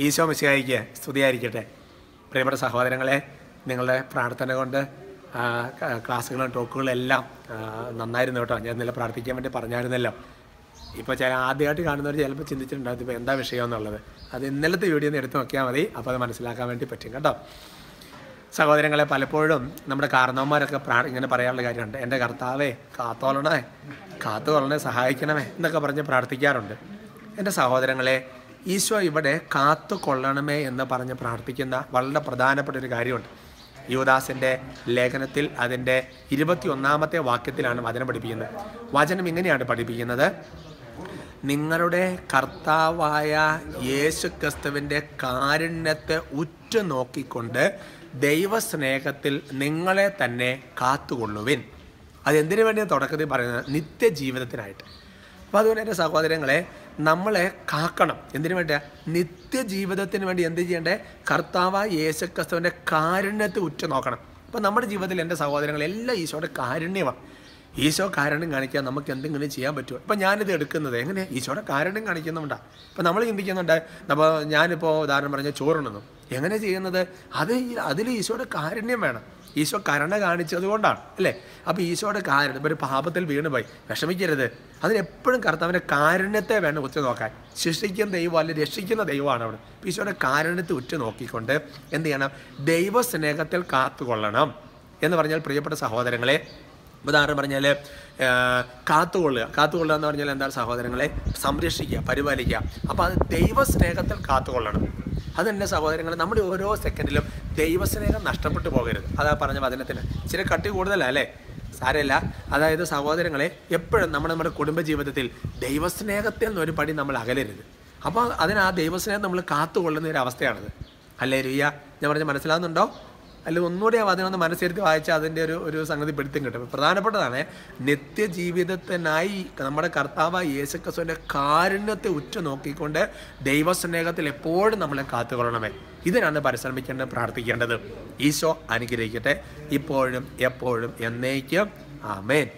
ഈശോ മിശിഹായിക്ക് സ്തുതിയായിരിക്കട്ടെ. പ്രിയപ്പെട്ട സഹോദരങ്ങളെ, നിങ്ങളുടെ പ്രാർത്ഥന കൊണ്ട് ക്ലാസ്സുകളും ടോക്കുകളും എല്ലാം നന്നായിരുന്നു കേട്ടോ. ഞാൻ ഇന്നലെ പ്രാർത്ഥിക്കാൻ വേണ്ടി പറഞ്ഞായിരുന്നല്ലോ. ഇപ്പോൾ ചില ആദ്യമായിട്ട് കാണുന്നവർ ചിലപ്പോൾ ചിന്തിച്ചിട്ടുണ്ടാകും ഇപ്പോൾ എന്താ വിഷയം എന്നുള്ളത്. അത് ഇന്നലത്തെ വീഡിയോ ഒന്ന് എടുത്ത് നോക്കിയാൽ മതി, അപ്പോൾ അത് മനസ്സിലാക്കാൻ വേണ്ടി പറ്റും കേട്ടോ. സഹോദരങ്ങളെ, പലപ്പോഴും നമ്മുടെ കാരണവന്മാരൊക്കെ ഇങ്ങനെ പറയാനുള്ള കാര്യമുണ്ട്, എൻ്റെ കർത്താവേ കാത്തോളണേ, കാത്തുകൊള്ളണേ, സഹായിക്കണമേ എന്നൊക്കെ പറഞ്ഞ് പ്രാർത്ഥിക്കാറുണ്ട്. എൻ്റെ സഹോദരങ്ങളെ, ഈശോ ഇവിടെ കാത്തുകൊള്ളണമേ എന്ന് പറഞ്ഞ് പ്രാർത്ഥിക്കുന്ന വളരെ പ്രധാനപ്പെട്ട ഒരു കാര്യമുണ്ട്. യൂദാസിൻ്റെ ലേഖനത്തിൽ അതിൻ്റെ 21-ാമത്തെ വാക്യത്തിലാണ് വചനം പഠിപ്പിക്കുന്നത്. വചനം ഇങ്ങനെയാണ് പഠിപ്പിക്കുന്നത്: നിങ്ങളുടെ കർത്താവായ യേശു ക്രിസ്തുവിൻ്റെ കാരുണ്യത്തെ ഉറ്റു നോക്കിക്കൊണ്ട് ദൈവസ്നേഹത്തിൽ നിങ്ങളെ തന്നെ കാത്തുകൊള്ളുവിൻ. അതെന്തിനു വേണ്ടിയാണ് തുടക്കത്തിൽ പറയുന്നത്? നിത്യജീവിതത്തിനായിട്ട്. അപ്പോൾ അതുകൊണ്ട് എൻ്റെ സഹോദരങ്ങളെ, നമ്മളെ കാക്കണം. എന്തിനു വേണ്ടിയാണ്? നിത്യജീവിതത്തിന് വേണ്ടി എന്ത് ചെയ്യേണ്ടേ? കർത്താവായ യേശു ക്രിസ്തുവിൻ്റെ കാരുണ്യത്തെ ഉറ്റു നോക്കണം. അപ്പോൾ നമ്മുടെ ജീവിതത്തിൽ എൻ്റെ സഹോദരങ്ങളെല്ലാം ഈശോയുടെ കാരുണ്യമാണ്. ഈശോ കാരുണ്യം കാണിക്കാൻ നമുക്ക് എന്തെങ്കിലും ചെയ്യാൻ പറ്റുമോ? ഇപ്പം ഞാനിത് എടുക്കുന്നത് എങ്ങനെ? ഈശോയുടെ കാരുണ്യം കാണിക്കുന്നുണ്ടാണ്. ഇപ്പം നമ്മൾ ചിന്തിക്കുന്നുണ്ട്, അപ്പോൾ ഞാനിപ്പോൾ ഉദാഹരണം പറഞ്ഞാൽ ചോറുണ്ടെന്നു എങ്ങനെ ചെയ്യുന്നത്? അതിൽ ഈശോയുടെ കാരുണ്യം വേണം. ഈശോ കരുണ കാണിച്ചത് കൊണ്ടാണ് അല്ലേ? അപ്പോൾ ഈശോയുടെ കാരുണ്യം, ഇപ്പോൾ ഒരു പാപത്തിൽ വീണുപോയി വിഷമിക്കരുത്. അതിനെപ്പോഴും കർത്താവിൻ്റെ കാരുണ്യത്തെ വേണം ഉറ്റു നോക്കാൻ. ശിക്ഷിക്കുന്ന ദൈവം അല്ല, രക്ഷിക്കുന്ന ദൈവമാണ് അവിടെ. ഈശോയുടെ കാരുണ്യത്തെ ഉറ്റു നോക്കിക്കൊണ്ട് എന്ത് ചെയ്യണം? ദൈവസ്നേഹത്തിൽ കാത്തുകൊള്ളണം എന്ന് പറഞ്ഞാൽ, പ്രിയപ്പെട്ട സഹോദരങ്ങളെ, ഉദാഹരണം പറഞ്ഞാൽ കാത്തുകൊള്ളുക എന്ന് പറഞ്ഞാൽ എന്താണ് സഹോദരങ്ങളെ? സംരക്ഷിക്കുക, പരിപാലിക്കുക. അപ്പോൾ അത് ദൈവസ്നേഹത്തിൽ കാത്തുകൊള്ളണം. അതെൻ്റെ സഹോദരങ്ങളെ, നമ്മുടെ ഓരോ സെക്കൻഡിലും ദൈവസ്നേഹം നഷ്ടപ്പെട്ടു പോകരുത്. അതാ പറഞ്ഞ വചനത്തിന് ഇച്ചിരി കട്ടി കൂടുതലല്ലേ അല്ലേ? സാരമില്ല. അതായത് സഹോദരങ്ങളെ, എപ്പോഴും നമ്മുടെ കുടുംബജീവിതത്തിൽ ദൈവസ്നേഹത്തിൽ നിന്നൊരു പടി നമ്മൾ അകലരുത്. അപ്പോൾ ആ ദൈവസ്നേഹം നമ്മൾ കാത്തുകൊള്ളുന്ന ഒരു അവസ്ഥയാണത്. അല്ലേ രിയ? ഞാൻ പറഞ്ഞ മനസ്സിലാവുന്നുണ്ടോ? അല്ലെങ്കിൽ ഒന്നുകൂടി അതിനൊന്ന് മനസ്സിരുത്തി വായിച്ചാൽ അതിൻ്റെ ഒരു സംഗതി പിടുത്തം കിട്ടും. പ്രധാനപ്പെട്ടതാണ്, നിത്യജീവിതത്തിനായി നമ്മുടെ കർത്താവായ യേശു ക്രിസ്തുവിൻ്റെ കാരുണ്യത്തെ ഉറ്റു നോക്കിക്കൊണ്ട് ദൈവസ്നേഹത്തിൽ എപ്പോഴും നമ്മളെ കാത്തുകൊള്ളണമേ. ഇതിനാണ് പരിശ്രമിക്കേണ്ടത്, പ്രാർത്ഥിക്കേണ്ടത്. ഈശോ അനുഗ്രഹിക്കട്ടെ, ഇപ്പോഴും എപ്പോഴും എന്നേക്കും. ആമേൻ.